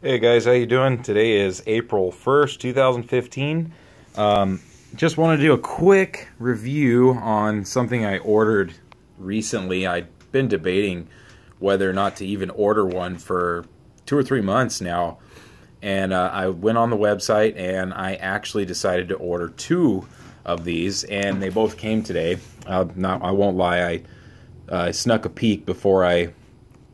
Hey guys, how you doing? Today is April 1st, 2015. Just want to do a quick review on something I ordered recently. I've been debating whether or not to even order one for 2 or 3 months now. And I went on the website and I actually decided to order 2 of these, and they both came today. I won't lie, I snuck a peek before I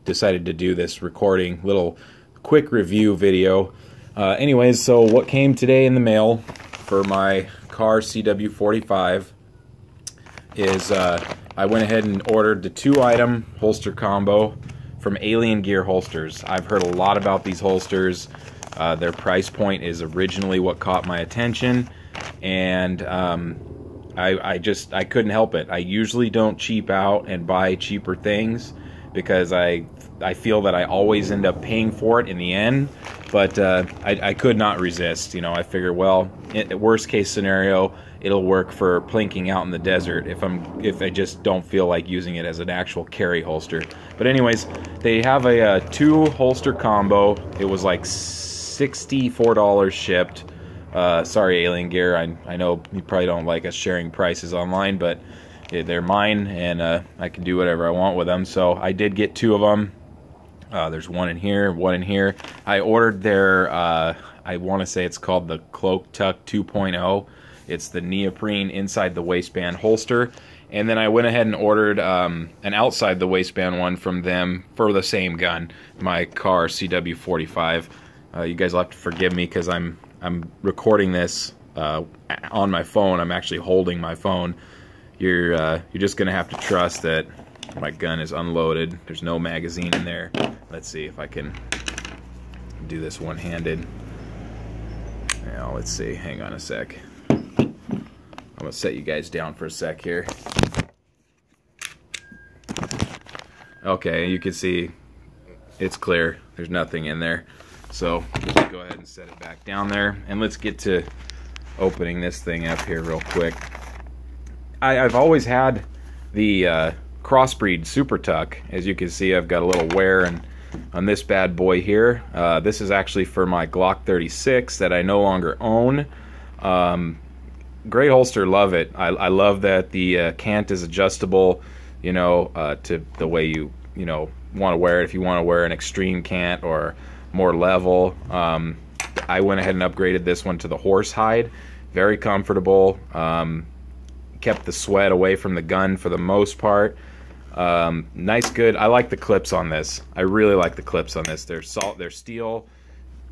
decided to do this recording. Little quick review video. Anyways, so what came today in the mail for my car CW45 is I went ahead and ordered the 2-item holster combo from Alien Gear Holsters. I've heard a lot about these holsters. Their price point is originally what caught my attention, and I couldn't help it. I usually don't cheap out and buy cheaper things because I feel that I always end up paying for it in the end, but I could not resist. You know, I figure, well, worst case scenario, it'll work for plinking out in the desert if I just don't feel like using it as an actual carry holster. But anyways, they have a 2 holster combo. It was like $64 shipped. Sorry, Alien Gear. I know you probably don't like us sharing prices online, but they're mine, and I can do whatever I want with them. So I did get 2 of them. There's one in here, one in here. I ordered their, I want to say it's called the Cloak Tuck 2.0. It's the neoprene inside the waistband holster. And then I went ahead and ordered an outside the waistband one from them for the same gun, my car CW45. You guys will have to forgive me because I'm recording this on my phone. I'm actually holding my phone. You're just gonna have to trust that my gun is unloaded. There's no magazine in there. Let's see if I can do this one-handed. Now let's see. Hang on a sec. I'm gonna set you guys down for a sec here. Okay, you can see it's clear. There's nothing in there. So just go ahead and set it back down there, and let's get to opening this thing up here real quick. I've always had the Crossbreed Super Tuck. As you can see, I've got a little wear on this bad boy here. This is actually for my Glock 36 that I no longer own. Great holster, love it. I love that the cant is adjustable, you know, to the way you want to wear it. If you want to wear an extreme cant or more level, I went ahead and upgraded this one to the horse hide. Very comfortable. Kept the sweat away from the gun for the most part. Nice, good. I like the clips on this. I really like the clips on this. They're steel.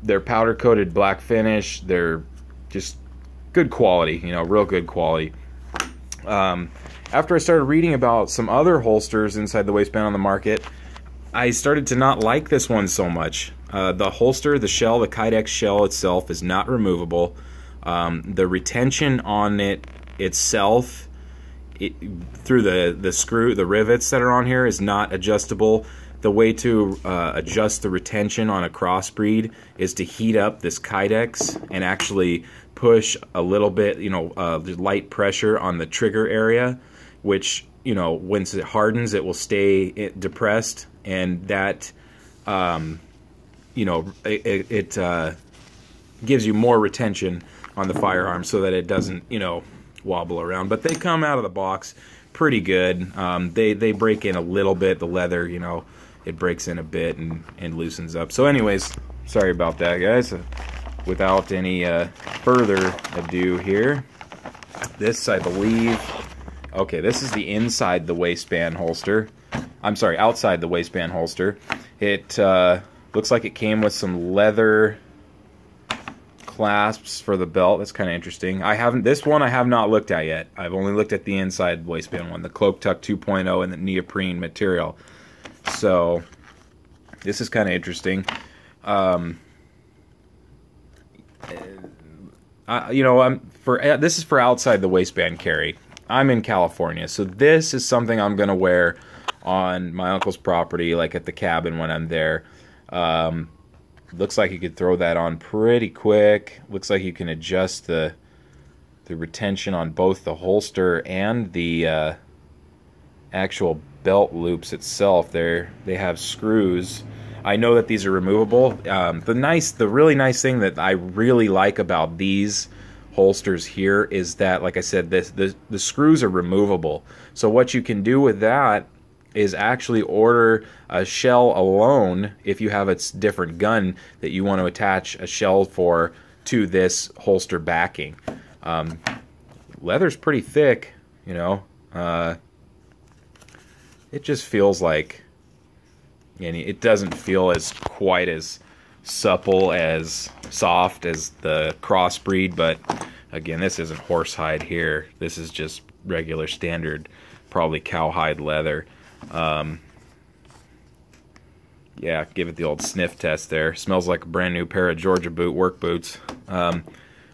They're powder coated black finish. They're just good quality, you know, real good quality. After I started reading about some other holsters inside the waistband on the market, I started to not like this one so much. The holster, the shell, the Kydex shell itself is not removable. The retention on it itself, through the rivets that are on here, is not adjustable. The way to adjust the retention on a Crossbreed is to heat up this Kydex and actually push a little bit, light pressure on the trigger area, which, once it hardens, it will stay depressed, and that it gives you more retention on the firearm so that it doesn't wobble around. But they come out of the box pretty good. They break in a little bit. The leather, it breaks in a bit and loosens up. So anyways, sorry about that, guys. Without any further ado here, this, I believe, okay, this is the inside the waistband holster. I'm sorry, outside the waistband holster. It looks like it came with some leather clasps for the belt. That's kind of interesting. This one I have not looked at yet. I've only looked at the inside waistband one, the Cloak Tuck 2.0 and the neoprene material. So this is kind of interesting. This is for outside the waistband carry. I'm in California, so this is something I'm gonna wear on my uncle's property, like at the cabin when I'm there. Looks like you could throw that on pretty quick. Looks like you can adjust the retention on both the holster and the actual belt loops itself. They have screws. I know that these are removable. The really nice thing that I really like about these holsters here is that, like I said, the screws are removable. So what you can do with that is actually order a shell alone if you have a different gun that you want to attach a shell for to this holster backing. Leather's pretty thick, you know. It just feels like, and it doesn't feel as quite as supple, as soft as the crossbreed, but again, this isn't horsehide here. This is just regular standard, probably cowhide leather. Yeah, give it the old sniff test there. Smells like a brand new pair of Georgia boot work boots.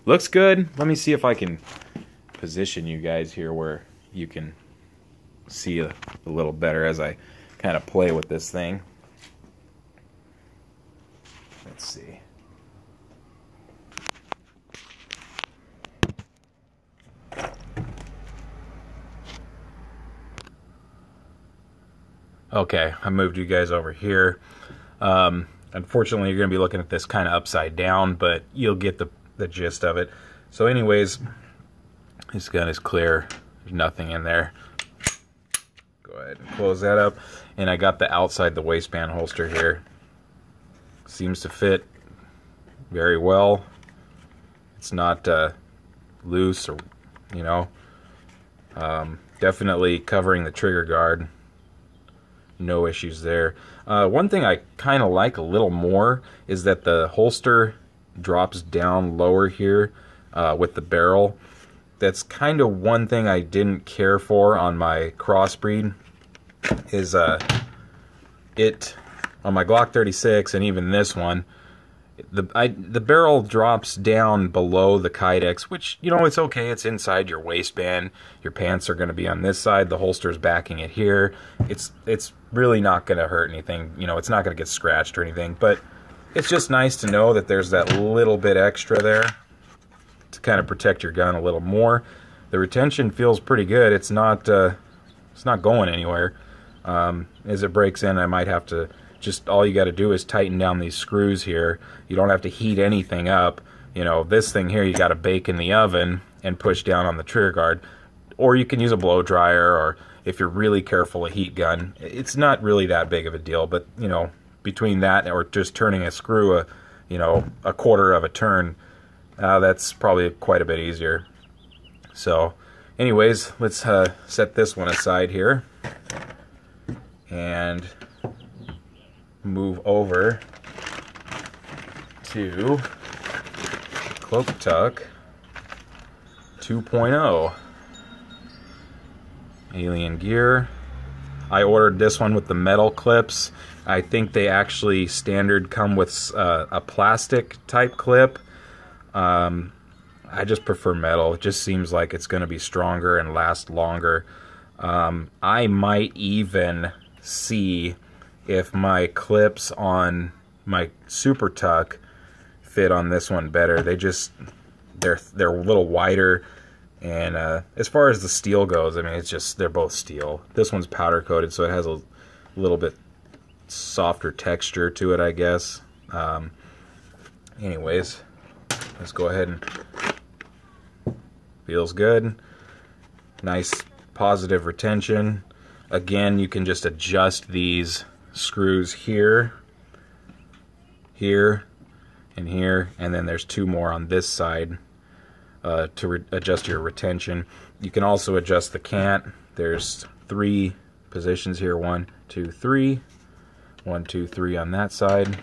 Looks good. Let me see if I can position you guys here where you can see a little better as I kind of play with this thing. Let's see. Okay, I moved you guys over here. Unfortunately, you're going to be looking at this kind of upside down, but you'll get the gist of it. So anyways, this gun is clear. There's nothing in there. Go ahead and close that up. And I got the outside the waistband holster here. Seems to fit very well. It's not loose or, you know. Definitely covering the trigger guard. No issues there. One thing I kind of like a little more is that the holster drops down lower here with the barrel. That's kind of one thing I didn't care for on my crossbreed. Is it on my Glock 36 and even this one, the barrel drops down below the Kydex, which, you know, it's okay. It's inside your waistband. Your pants are going to be on this side. The holster's backing it here. It's really not going to hurt anything. You know, it's not going to get scratched or anything. But it's just nice to know that there's that little bit extra there to kind of protect your gun a little more. The retention feels pretty good. It's not going anywhere. As it breaks in, I might have to just, all you got to do is tighten down these screws here. You don't have to heat anything up. You know, this thing here you got to bake in the oven and push down on the trigger guard. Or you can use a blow dryer, or if you're really careful, a heat gun. It's not really that big of a deal, but, you know, between that or just turning a screw a quarter of a turn, that's probably quite a bit easier. So anyways, let's set this one aside here and move over to Cloak Tuck 2.0 Alien Gear. I ordered this one with the metal clips. I think they actually standard come with a plastic type clip. I just prefer metal. It just seems like it's going to be stronger and last longer. I might even see if my clips on my Super Tuck fit on this one better. They're a little wider, and as far as the steel goes, I mean, it's just, they're both steel. This one's powder coated, so it has a little bit softer texture to it, I guess. Anyways, let's go ahead and feels good. Nice positive retention. Again, you can just adjust these screws here, here, and here, and then there's two more on this side to adjust your retention. You can also adjust the cant. There's 3 positions here, 1, 2, 3, 1, 2, 3 on that side.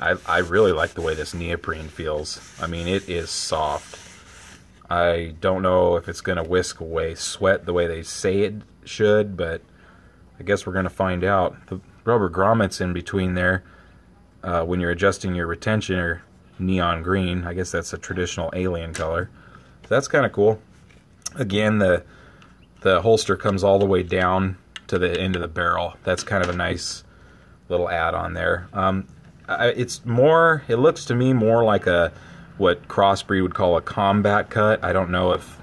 I really like the way this neoprene feels. I mean, it is soft. I don't know if it's going to whisk away sweat the way they say it should, but I guess we're going to find out. The rubber grommets in between there, when you're adjusting your retention, are neon green. I guess that's a traditional alien color. So that's kind of cool. Again, the holster comes all the way down to the end of the barrel. That's kind of a nice little add-on there. It looks to me more like what Crossbreed would call a combat cut. I don't know if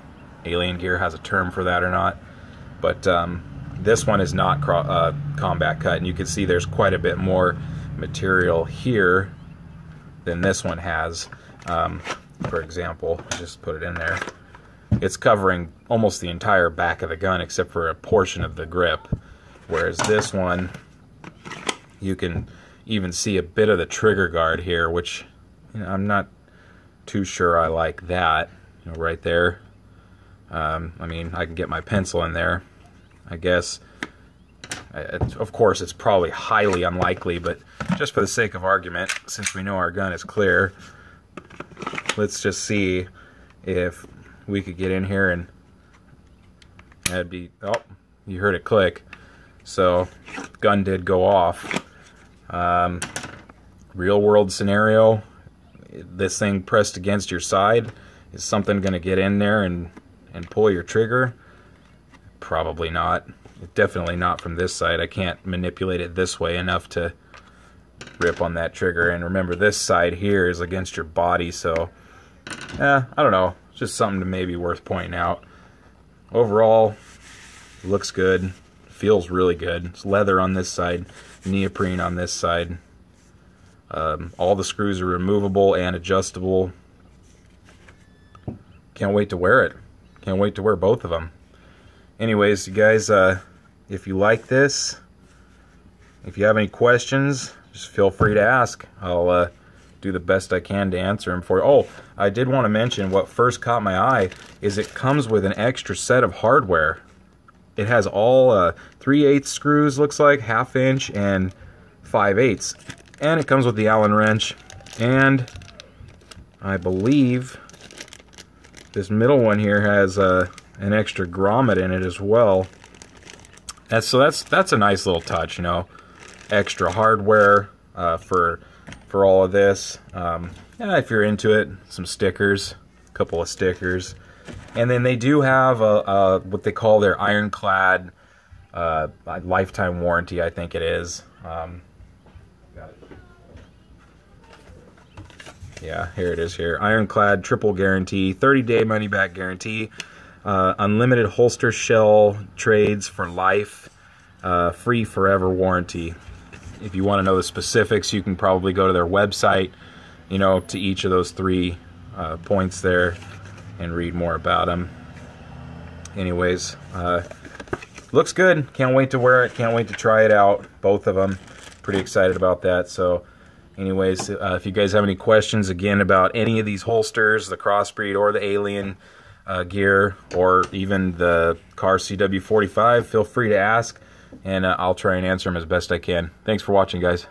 Alien Gear has a term for that or not, but This one is not combat cut, and you can see there's quite a bit more material here than this one has. For example, just put it in there. It's covering almost the entire back of the gun except for a portion of the grip, whereas this one, you can even see a bit of the trigger guard here, which, you know, I'm not too sure I like that, you know, right there. I mean, I can get my pencil in there, I guess. Of course, it's probably highly unlikely, but just for the sake of argument, since we know our gun is clear, let's just see if we could get in here, and that'd be, oh, you heard it click. So, gun did go off. Real world scenario, this thing pressed against your side, is something going to get in there and pull your trigger? Probably not. Definitely not from this side. I can't manipulate it this way enough to rip on that trigger. And remember, this side here is against your body, so I don't know. It's just something to maybe worth pointing out. Overall, looks good. Feels really good. It's leather on this side, neoprene on this side. All the screws are removable and adjustable. Can't wait to wear it. Can't wait to wear both of them. Anyways, you guys, if you like this, if you have any questions, just feel free to ask. I'll do the best I can to answer them for you. Oh, I did want to mention, what first caught my eye is it comes with an extra set of hardware. It has all 3/8 screws, looks like, 1/2 inch and 5/8. And it comes with the Allen wrench. And I believe this middle one here has an extra grommet in it as well. That's a nice little touch, you know. Extra hardware for all of this. Yeah, if you're into it, some stickers, a couple of stickers, and then they do have what they call their ironclad lifetime warranty. I think it is. Yeah, here it is here. Ironclad triple guarantee, 30-day money-back guarantee, unlimited holster shell trades for life, free forever warranty. If you want to know the specifics, you can probably go to their website, you know, to each of those 3 points there and read more about them. Anyways, looks good. Can't wait to wear it. Can't wait to try it out. Both of them. Pretty excited about that. So anyways, if you guys have any questions, again, about any of these holsters, the Crossbreed or the Alien gear, or even the Kahr CW45, feel free to ask, and I'll try and answer them as best I can. Thanks for watching, guys.